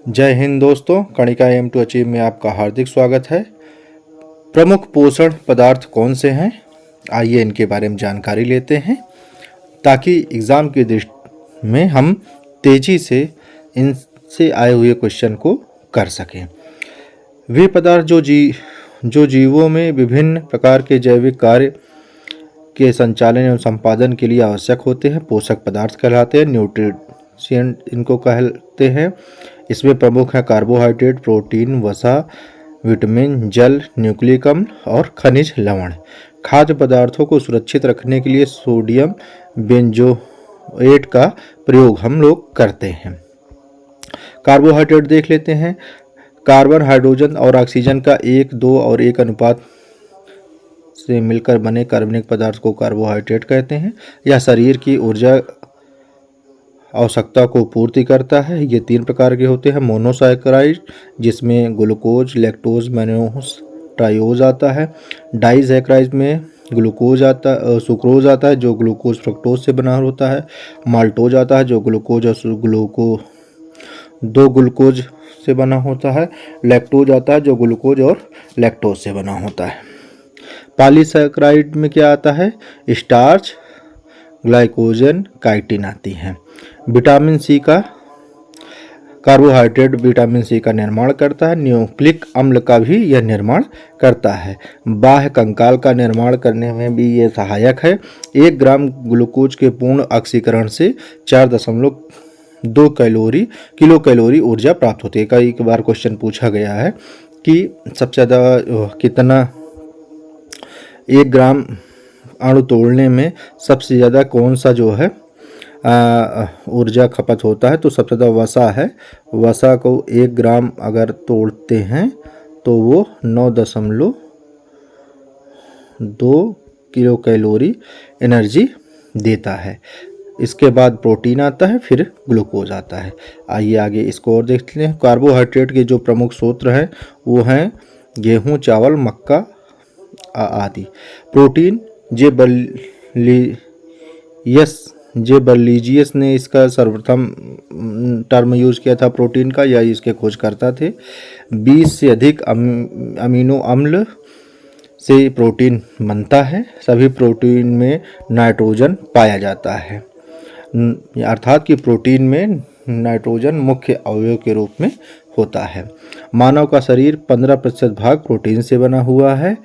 जय हिंद दोस्तों, कणिका M to achieve में आपका हार्दिक स्वागत है। प्रमुख पोषण पदार्थ कौन से हैं, आइए इनके बारे में जानकारी लेते हैं ताकि एग्ज़ाम की दृष्टि में हम तेज़ी से इनसे आए हुए क्वेश्चन को कर सकें। वे पदार्थ जो जीवों में विभिन्न प्रकार के जैविक कार्य के संचालन एवं संपादन के लिए आवश्यक होते हैं, पोषक पदार्थ कहलाते हैं। न्यूट्रिएंट इनको कहते हैं। इसमें प्रमुख है कार्बोहाइड्रेट, प्रोटीन, वसा, विटामिन, जल, न्यूक्लिक अम्ल और खनिज लवण। खाद्य पदार्थों को सुरक्षित रखने के लिए सोडियम बेंजोएट का प्रयोग हम लोग करते हैं। कार्बोहाइड्रेट देख लेते हैं। कार्बन, हाइड्रोजन और ऑक्सीजन का 1, 2 और 1 अनुपात से मिलकर बने कार्बनिक पदार्थ को कार्बोहाइड्रेट कहते हैं। यह शरीर की ऊर्जा आवश्यकता को पूर्ति करता है। ये 3 प्रकार के होते हैं। मोनोसैकेराइड जिसमें ग्लूकोज, लैक्टोज, मैनोस, ट्रायोज आता है। डाइसैकेराइड में सुक्रोज आता है जो ग्लूकोज फ्रक्टोज से बना होता है। माल्टोज आता है जो ग्लूकोज और दो ग्लूकोज से बना होता है। लैक्टोज आता है जो ग्लूकोज और लैक्टोज से बना होता है। पॉलीसैकेराइड में क्या आता है? स्टार्च, ग्लाइकोजन, काइटिन आती हैं। विटामिन सी का कार्बोहाइड्रेट विटामिन सी का निर्माण करता है। न्यूक्लिक अम्ल का भी यह निर्माण करता है। बाह्य कंकाल का निर्माण करने में भी ये सहायक है। 1 ग्राम ग्लूकोज के पूर्ण ऑक्सीकरण से 4.2 किलो कैलोरी ऊर्जा प्राप्त होती है। कई बार क्वेश्चन पूछा गया है कि सबसे ज़्यादा कितना 1 ग्राम अणु तोड़ने में सबसे ज़्यादा कौन सा जो है ऊर्जा खपत होता है, तो सबसे ज़्यादा वसा है। वसा को 1 ग्राम अगर तोड़ते हैं तो वो 9.2 किलो कैलोरी एनर्जी देता है। इसके बाद प्रोटीन आता है, फिर ग्लूकोज आता है। आइए आगे इसको और देखते हैं। कार्बोहाइड्रेट के जो प्रमुख स्रोत हैं वो हैं गेहूँ, चावल, मक्का आदि। प्रोटीन जे बर्लिजियस ने इसका सर्वप्रथम टर्म यूज किया था प्रोटीन का, या इसके खोजकर्ता थे। 20 से अधिक अमीनो अम्ल से प्रोटीन बनता है। सभी प्रोटीन में नाइट्रोजन पाया जाता है, अर्थात कि प्रोटीन में नाइट्रोजन मुख्य अवयव के रूप में होता है। मानव का शरीर 15% भाग प्रोटीन से बना हुआ है।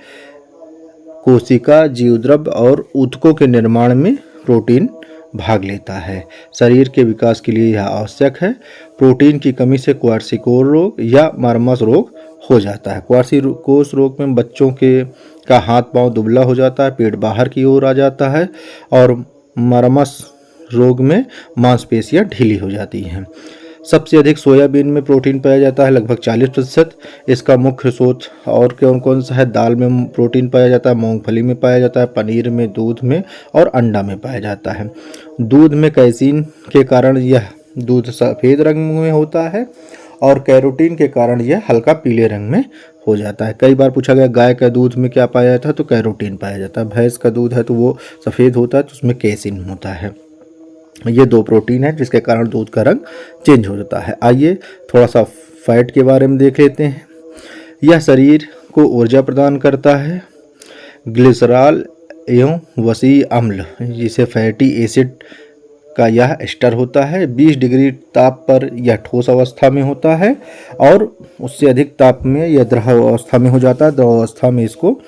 कोशिका, जीवद्रव्य और ऊतकों के निर्माण में प्रोटीन भाग लेता है। शरीर के विकास के लिए यह आवश्यक है। प्रोटीन की कमी से क्वार्सिकोर रोग या मरमस रोग हो जाता है। क्वार्सिकोस रोग में बच्चों का हाथ पांव दुबला हो जाता है, पेट बाहर की ओर आ जाता है, और मरमस रोग में मांसपेशियां ढीली हो जाती हैं। सबसे अधिक सोयाबीन में प्रोटीन पाया जाता है, लगभग 40%। इसका मुख्य स्रोत और कौन कौन सा है? दाल में प्रोटीन पाया जाता है, मूंगफली में पाया जाता है, पनीर में, दूध में और अंडा में पाया जाता है। दूध में कैसीन के कारण यह दूध सफ़ेद रंग में होता है और कैरोटीन के कारण यह हल्का पीले रंग में हो जाता है। कई बार पूछा गया गाय का दूध में क्या पाया जाता है, तो कैरोटीन पाया जाता है। भैंस का दूध है तो वो सफ़ेद होता है, तो उसमें कैसीन होता है। ये 2 प्रोटीन है जिसके कारण दूध का रंग चेंज हो जाता है। आइए थोड़ा सा फैट के बारे में देख लेते हैं। यह शरीर को ऊर्जा प्रदान करता है। ग्लिसरॉल एवं वसी अम्ल जिसे फैटी एसिड का यह एस्टर होता है। 20 डिग्री ताप पर यह ठोस अवस्था में होता है और उससे अधिक ताप में यह द्रव अवस्था में हो जाता है। द्रव अवस्था में इसको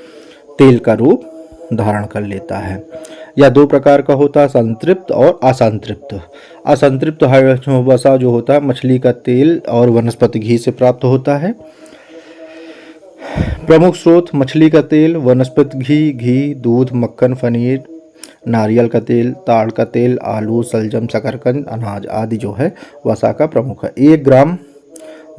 तेल का रूप धारण कर लेता है। यह 2 प्रकार का होता है, संतृप्त और असंतृप्त। असंतृप्त वसा जो होता है मछली का तेल और वनस्पति घी से प्राप्त होता है। प्रमुख स्रोत मछली का तेल, वनस्पति घी, दूध, मक्खन, पनीर, नारियल का तेल, ताड़ का तेल, आलू, शलजम, शकरकंद, अनाज आदि जो है वसा का प्रमुख है। 1 ग्राम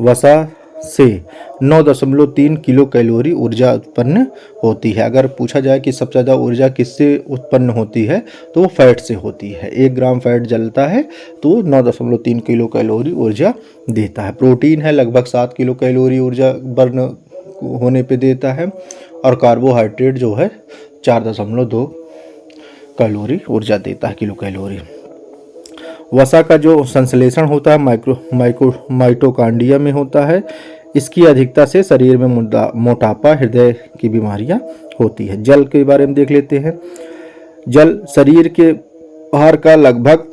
वसा से 9.3 किलो कैलोरी ऊर्जा उत्पन्न होती है। अगर पूछा जाए कि सबसे ज़्यादा ऊर्जा किससे उत्पन्न होती है, तो वो फैट से होती है। 1 ग्राम फैट जलता है तो 9.3 किलो कैलोरी ऊर्जा देता है। प्रोटीन है लगभग 7 किलो कैलोरी ऊर्जा बर्न होने पे देता है, और कार्बोहाइड्रेट जो है 4.2 कैलोरी ऊर्जा देता है, किलो कैलोरी। वसा का जो संश्लेषण होता है माइटोकॉन्ड्रिया में होता है। इसकी अधिकता से शरीर में मोटापा, हृदय की बीमारियां होती है। जल के बारे में देख लेते हैं। जल शरीर के बाहर का लगभग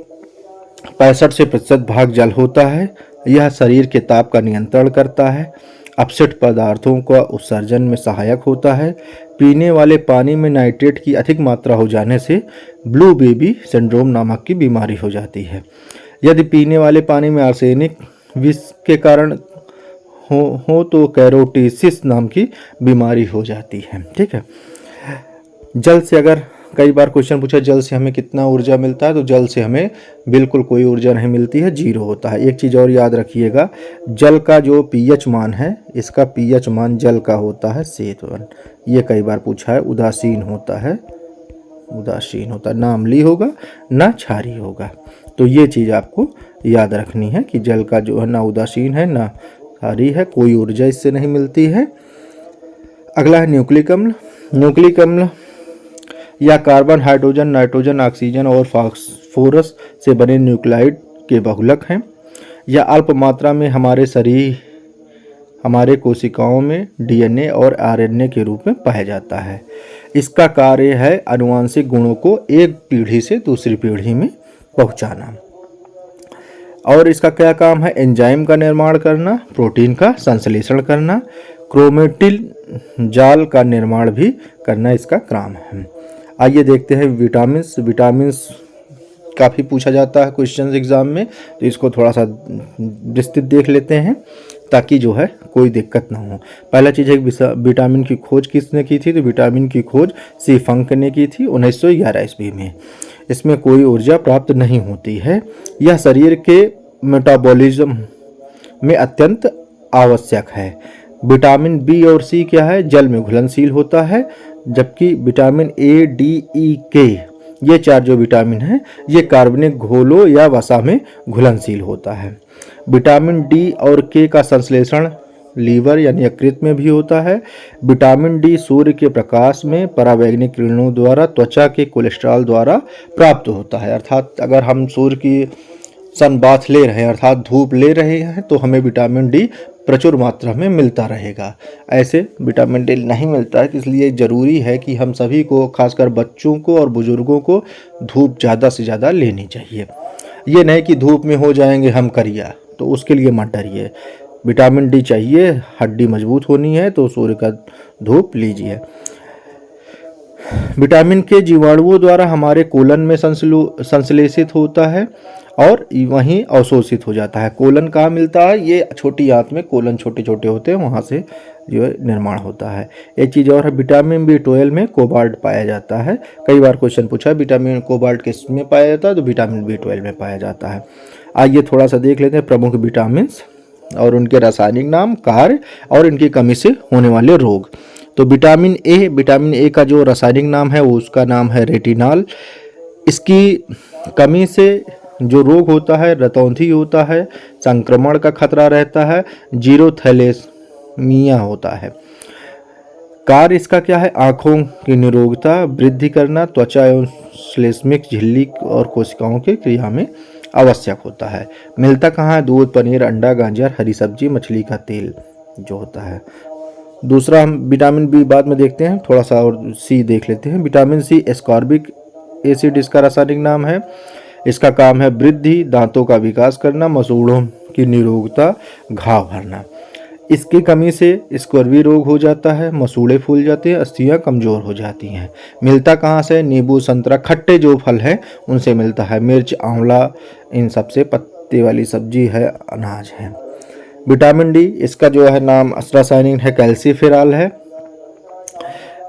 65 से प्रतिशत भाग जल होता है। यह शरीर के ताप का नियंत्रण करता है, अपशिष्ट पदार्थों का उत्सर्जन में सहायक होता है। पीने वाले पानी में नाइट्रेट की अधिक मात्रा हो जाने से ब्लू बेबी सिंड्रोम नामक की बीमारी हो जाती है। यदि पीने वाले पानी में आर्सेनिक विष के कारण हो तो कैरोटिसिस नाम की बीमारी हो जाती है। ठीक है। जल से अगर कई बार क्वेश्चन पूछा जल से हमें कितना ऊर्जा मिलता है, तो जल से हमें बिल्कुल कोई ऊर्जा नहीं मिलती है, 0 होता है। एक चीज़ और याद रखिएगा, जल का जो पीएच मान है, इसका पीएच मान जल का होता है 7। ये कई बार पूछा है। उदासीन होता है, ना अम्लीय होगा ना क्षारीय होगा। तो ये चीज़ आपको याद रखनी है कि जल का जो है ना उदासीन है ना क्षारीय है, कोई ऊर्जा इससे नहीं मिलती है। अगला है न्यूक्लिक अम्ल। न्यूक्लिक अम्ल या कार्बन, हाइड्रोजन, नाइट्रोजन, ऑक्सीजन और फास्फोरस से बने न्यूक्लाइड के बहुलक हैं। यह अल्प मात्रा में हमारे कोशिकाओं में डीएनए और आरएनए के रूप में पाया जाता है। इसका कार्य है आनुवंशिक गुणों को एक पीढ़ी से दूसरी पीढ़ी में पहुंचाना। और इसका क्या काम है? एंजाइम का निर्माण करना, प्रोटीन का संश्लेषण करना, क्रोमेटिन जाल का निर्माण भी करना इसका काम है। आइए देखते हैं विटामिन्स। विटामिन्स काफ़ी पूछा जाता है क्वेश्चन एग्जाम में, तो इसको थोड़ा सा विस्तृत देख लेते हैं ताकि जो है कोई दिक्कत ना हो। पहला चीज़ है विटामिन की खोज किसने की थी? तो विटामिन की खोज सी फंक ने की थी 1911 ईस्वी में। इसमें कोई ऊर्जा प्राप्त नहीं होती है। यह शरीर के मेटाबॉलिज्म में अत्यंत आवश्यक है। विटामिन बी और सी क्या है? जल में घुलनशील होता है, जबकि विटामिन ए, डी, ई, के ये 4 जो विटामिन हैं ये कार्बनिक घोलों या वसा में घुलनशील होता है। विटामिन डी और के का संश्लेषण लीवर यानी यकृत में भी होता है। विटामिन डी सूर्य के प्रकाश में पराबैंगनी किरणों द्वारा त्वचा के कोलेस्ट्रॉल द्वारा प्राप्त होता है। अर्थात अगर हम सूर्य की सन बाथ ले रहे हैं, अर्थात धूप ले रहे हैं, तो हमें विटामिन डी प्रचुर मात्रा में मिलता रहेगा। ऐसे विटामिन डी नहीं मिलता है, इसलिए ज़रूरी है कि हम सभी को, खासकर बच्चों को और बुजुर्गों को, धूप ज़्यादा से ज़्यादा लेनी चाहिए। ये नहीं कि धूप में हो जाएंगे हम करिया, तो उसके लिए मत डरिए। विटामिन डी चाहिए, हड्डी मजबूत होनी है तो सूर्य का धूप लीजिए। विटामिन के जीवाणुओं द्वारा हमारे कोलन में संश्लेषित होता है और वहीं अवशोषित हो जाता है। कोलन कहाँ मिलता है? ये छोटी आंत में कोलन छोटे छोटे होते हैं, वहाँ से जो है निर्माण होता है। एक चीज़ और है, विटामिन B12 में कोबाल्ट पाया जाता है। कई बार क्वेश्चन पूछा है विटामिन कोबाल्ट किस में पाया जाता है? तो विटामिन B12 में पाया जाता है। आइए थोड़ा सा देख लेते हैं प्रमुख विटामिन और उनके रासायनिक नाम, कार्य और इनकी कमी से होने वाले रोग। तो विटामिन ए का जो रासायनिक नाम है वो उसका नाम है रेटिनॉल। इसकी कमी से जो रोग होता है रतौंधी होता है, संक्रमण का खतरा रहता है, जीरो थैलेसीमिया होता है। कार्य इसका क्या है? आँखों की निरोगता, वृद्धि करना, त्वचा एवं श्लेष्मिक झिल्ली और कोशिकाओं की क्रिया में आवश्यक होता है। मिलता कहाँ है? दूध, पनीर, अंडा, गाजर, हरी सब्जी, मछली का तेल जो होता है। दूसरा हम विटामिन बी बाद में देखते हैं, थोड़ा सा और सी देख लेते हैं। विटामिन सी एस्कॉर्बिक एसिड इसका रासायनिक नाम है। इसका काम है वृद्धि, दांतों का विकास करना, मसूड़ों की निरोगता, घाव भरना। इसकी कमी से स्कर्वी रोग हो जाता है, मसूड़े फूल जाते हैं, अस्थियां कमजोर हो जाती हैं। मिलता कहाँ से? नींबू, संतरा, खट्टे जो फल हैं उनसे मिलता है। मिर्च, आंवला, इन सबसे पत्ते वाली सब्जी है, अनाज है। विटामिन डी इसका जो है नाम रासायनिक है कैल्सीफेरॉल है।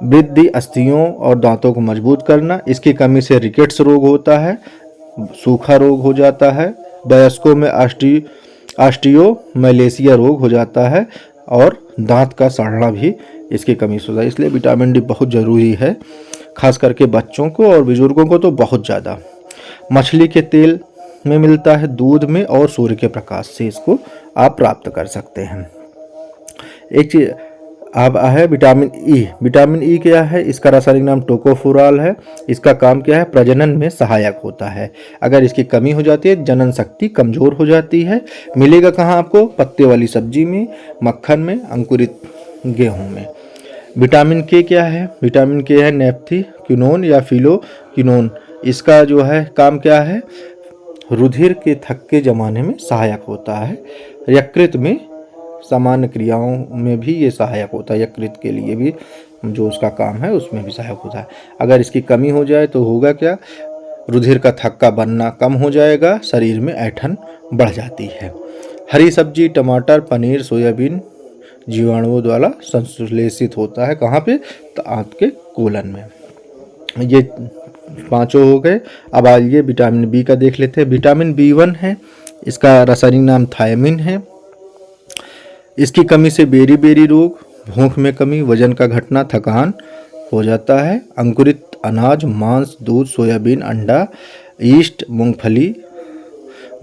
वृद्धि, अस्थियों और दांतों को मजबूत करना। इसकी कमी से रिकेट्स रोग होता है, सूखा रोग हो जाता है। वयस्कों में ऑस्टियोमैलेशिया रोग हो जाता है और दांत का सड़ना भी इसकी कमी से होता है। इसलिए विटामिन डी बहुत ज़रूरी है, खास करके बच्चों को और बुजुर्गों को तो बहुत ज़्यादा। मछली के तेल में मिलता है, दूध में और सूर्य के प्रकाश से इसको आप प्राप्त कर सकते हैं। एक चीज अब है विटामिन ई। विटामिन ई क्या है? इसका रासायनिक नाम टोकोफेरोल है। इसका काम क्या है? प्रजनन में सहायक होता है। अगर इसकी कमी हो जाती है जनन शक्ति कमजोर हो जाती है। मिलेगा कहाँ आपको? पत्ते वाली सब्जी में, मक्खन में, अंकुरित गेहूं में। विटामिन के क्या है? विटामिन के है नेफ्थीक्विनोन या फिलोक्विनोन। इसका जो है काम क्या है? रुधिर के थक्के जमाने में सहायक होता है। यकृत में सामान्य क्रियाओं में भी ये सहायक होता है। यकृत के लिए भी जो उसका काम है उसमें भी सहायक होता है। अगर इसकी कमी हो जाए तो होगा क्या? रुधिर का थक्का बनना कम हो जाएगा, शरीर में ऐंठन बढ़ जाती है। हरी सब्जी, टमाटर, पनीर, सोयाबीन जीवाणुओं द्वारा संश्लेषित होता है। कहाँ पे? तो आपके कोलन में। ये पांचों हो गए। अब आइए विटामिन बी का देख लेते हैं। विटामिन B1 है। इसका रासायनिक नाम थायमिन है। इसकी कमी से बेरी बेरी रोग, भूख में कमी, वजन का घटना, थकान हो जाता है। अंकुरित अनाज, मांस, दूध, सोयाबीन, अंडा, ईस्ट, मूंगफली,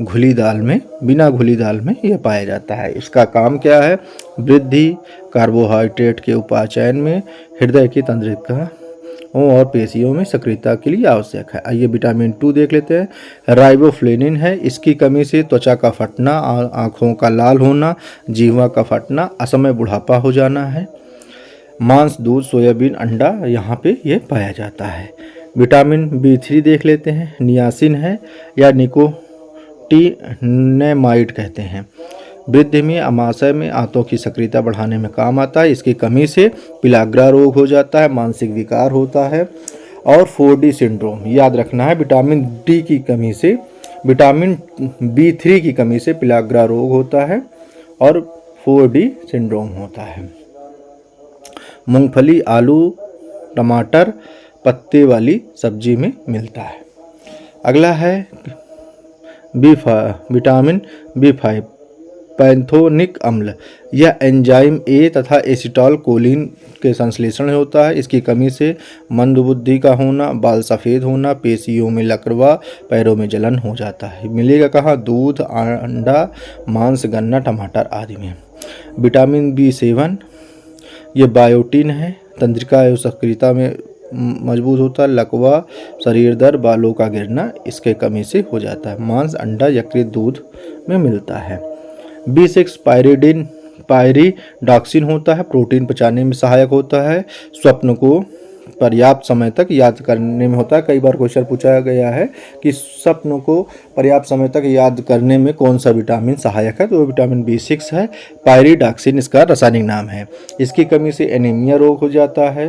घुली दाल में, बिना घुली दाल में यह पाया जाता है। इसका काम क्या है? वृद्धि, कार्बोहाइड्रेट के उपाचयन में, हृदय की तंत्रिका और पेशियों में सक्रियता के लिए आवश्यक है। आइए विटामिन 2 देख लेते हैं। राइबोफ्लेविन है। इसकी कमी से त्वचा का फटना, आँखों का लाल होना, जीवा का फटना, असमय बुढ़ापा हो जाना है। मांस, दूध, सोयाबीन, अंडा यहाँ पे ये पाया जाता है। विटामिन B3 देख लेते हैं। नियासिन है या निकोटिनेमाइड कहते हैं। वृद्धि में, अमाशय में, आंतों की सक्रियता बढ़ाने में काम आता है। इसकी कमी से पिलाग्रा रोग हो जाता है, मानसिक विकार होता है और 4D सिंड्रोम। याद रखना है विटामिन डी की कमी से, विटामिन B3 की कमी से पिलाग्रा रोग होता है और 4D सिंड्रोम होता है। मूंगफली, आलू, टमाटर पत्ते वाली सब्जी में मिलता है। अगला है विटामिन B5 पैंथोनिक अम्ल। यह एंजाइम ए तथा एसिटाइल कोलिन के संश्लेषण होता है। इसकी कमी से मंदबुद्धि का होना, बाल सफ़ेद होना, पेशियों में लकवा, पैरों में जलन हो जाता है। मिलेगा कहाँ? दूध, अंडा, मांस, गन्ना, टमाटर आदि में। विटामिन B7 ये बायोटिन है। तंत्रिका एवं सक्रियता में मजबूत होता है। लकवा, शरीर दर्द, बालों का गिरना इसके कमी से हो जाता है। मांस, अंडा, यकृत, दूध में मिलता है। B6 पायरिडॉक्सिन होता है। प्रोटीन पचाने में सहायक होता है। स्वप्न को पर्याप्त समय तक याद करने में होता है। कई बार क्वेश्चन पूछा गया है कि स्वप्न को पर्याप्त समय तक याद करने में कौन सा विटामिन सहायक है? तो वो विटामिन B6 है। पायरिडॉक्सिन इसका रासायनिक नाम है। इसकी कमी से एनीमिया रोग हो जाता है,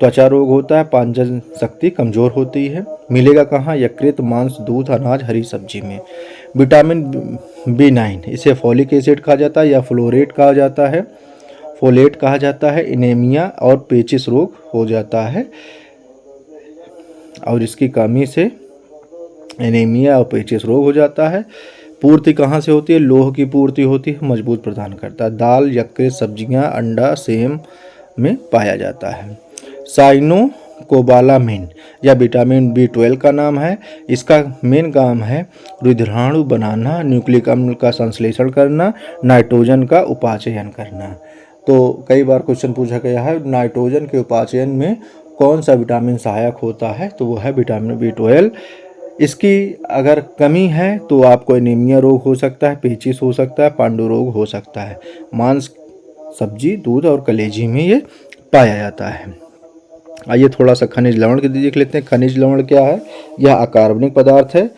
त्वचा रोग होता है, पाचन शक्ति कमजोर होती है। मिलेगा कहाँ? यकृत, मांस, दूध, अनाज, हरी सब्जी में। विटामिन B9 इसे फॉलिक एसिड कहा जाता है या फ्लोरेट कहा जाता है, फोलेट कहा जाता है। एनीमिया और पेचिस रोग हो जाता है और इसकी कमी से एनीमिया और पेचिस रोग हो जाता है। पूर्ति कहाँ से होती है? लोह की पूर्ति होती है, मजबूत प्रदान करता है। दाल, यकृत, सब्जियां, अंडा, सेम में पाया जाता है। साइनोकोबालामिन या विटामिन B12 का नाम है। इसका मेन काम है रुधिराणु बनाना, न्यूक्लिक अम्ल का संश्लेषण करना, नाइट्रोजन का उपाचयन करना। तो कई बार क्वेश्चन पूछा गया है नाइट्रोजन के उपाचयन में कौन सा विटामिन सहायक होता है? तो वो है विटामिन B12। इसकी अगर कमी है तो आपको एनीमिया रोग हो सकता है, पेचिस हो सकता है, पांडु रोग हो सकता है। मांस, सब्जी, दूध और कलेजी में ये पाया जाता है। आइए थोड़ा सा खनिज लवण के देख लेते हैं। खनिज लवण क्या है? यह अकार्बनिक पदार्थ है।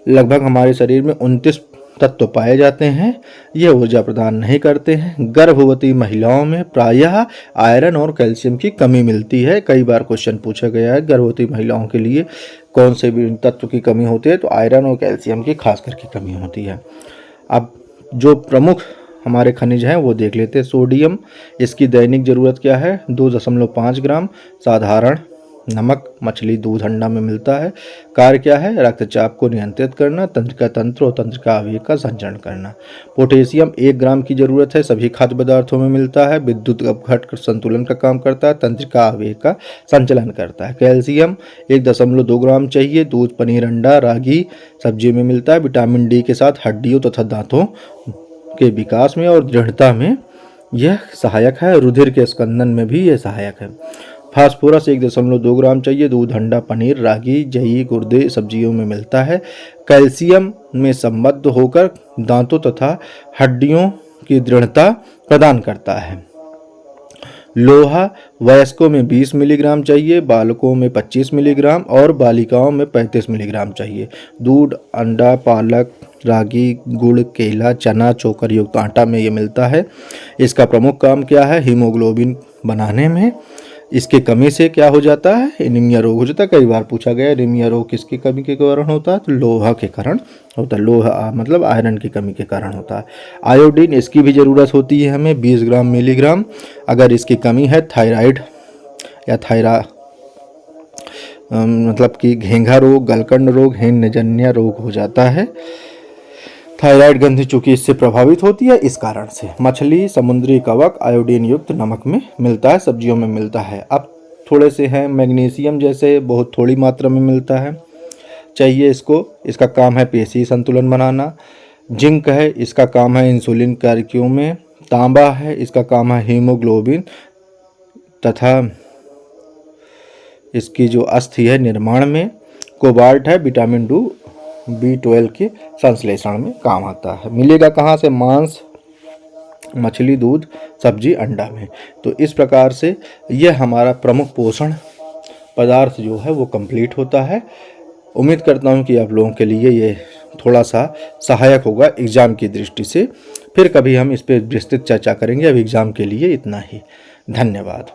लगभग हमारे शरीर में 29 तत्व पाए जाते हैं। ये ऊर्जा प्रदान नहीं करते हैं। गर्भवती महिलाओं में प्रायः आयरन और कैल्शियम की कमी मिलती है। कई बार क्वेश्चन पूछा गया है गर्भवती महिलाओं के लिए कौन से भी तत्व की कमी होती है? तो आयरन और कैल्शियम की खास करके कमी होती है। अब जो प्रमुख हमारे खनिज हैं वो देख लेते हैं। सोडियम, इसकी दैनिक ज़रूरत क्या है? 2.5 ग्राम। साधारण नमक, मछली, दूध, अंडा में मिलता है। कार्य क्या है? रक्तचाप को नियंत्रित करना, तंत्रिका तंत्र और तंत्रिका आवेग का संचरण करना। पोटेशियम 1 ग्राम की जरूरत है, सभी खाद्य पदार्थों में मिलता है। विद्युत अपघट संतुलन का काम करता है, तंत्रिका आवेग का संचलन करता है। कैल्शियम 1.2 ग्राम चाहिए। दूध, पनीर, अंडा, रागी सब्जी में मिलता है। विटामिन डी के साथ हड्डियों तथा दांतों के विकास में और दृढ़ता में यह सहायक है। रुधिर के स्कंदन में भी यह सहायक है। फास्फोरस 1.2 ग्राम चाहिए। दूध, अंडा, पनीर, रागी, जई, गुर्दे, सब्जियों में मिलता है। कैल्शियम में संबद्ध होकर दांतों तथा हड्डियों की दृढ़ता प्रदान करता है। लोहा वयस्कों में 20 मिलीग्राम चाहिए, बालकों में 25 मिलीग्राम और बालिकाओं में 35 मिलीग्राम चाहिए। दूध, अंडा, पालक, रागी, गुड़, केला, चना, चोकर युक्त आटा में ये मिलता है। इसका प्रमुख काम क्या है? हीमोग्लोबिन बनाने में। इसके कमी से क्या हो जाता है? एनीमिया रोग हो जाता है। कई बार पूछा गया एनीमिया रोग किसकी कमी के कारण होता है? तो लोहा के कारण होता है। लोहा मतलब आयरन की कमी के कारण होता है। आयोडीन, इसकी भी ज़रूरत होती है हमें 20 ग्राम मिलीग्राम। अगर इसकी कमी है थायराइड या मतलब कि घेंघा रोग, गलकंड रोग, हिन्नजन्य रोग हो जाता है। थायराइड ग्रंथि चूंकि इससे प्रभावित होती है, इस कारण से। मछली, समुद्री कवक आयोडीन युक्त नमक में मिलता है, सब्जियों में मिलता है। अब थोड़े से हैं मैग्नीशियम, जैसे बहुत थोड़ी मात्रा में मिलता है, चाहिए इसको। इसका काम है पेशी संतुलन बनाना। जिंक है, इसका काम है इंसुलिन कार्यों में। तांबा है, इसका काम है हीमोग्लोबिन तथा इसकी जो अस्थि है निर्माण में। कोबाल्ट है, विटामिन B12 के संश्लेषण में काम आता है। मिलेगा कहाँ से? मांस, मछली, दूध, सब्जी, अंडा में। तो इस प्रकार से यह हमारा प्रमुख पोषण पदार्थ जो है वो कंप्लीट होता है। उम्मीद करता हूँ कि आप लोगों के लिए ये थोड़ा सा सहायक होगा एग्ज़ाम की दृष्टि से। फिर कभी हम इस पर विस्तृत चर्चा करेंगे। अब एग्ज़ाम के लिए इतना ही। धन्यवाद।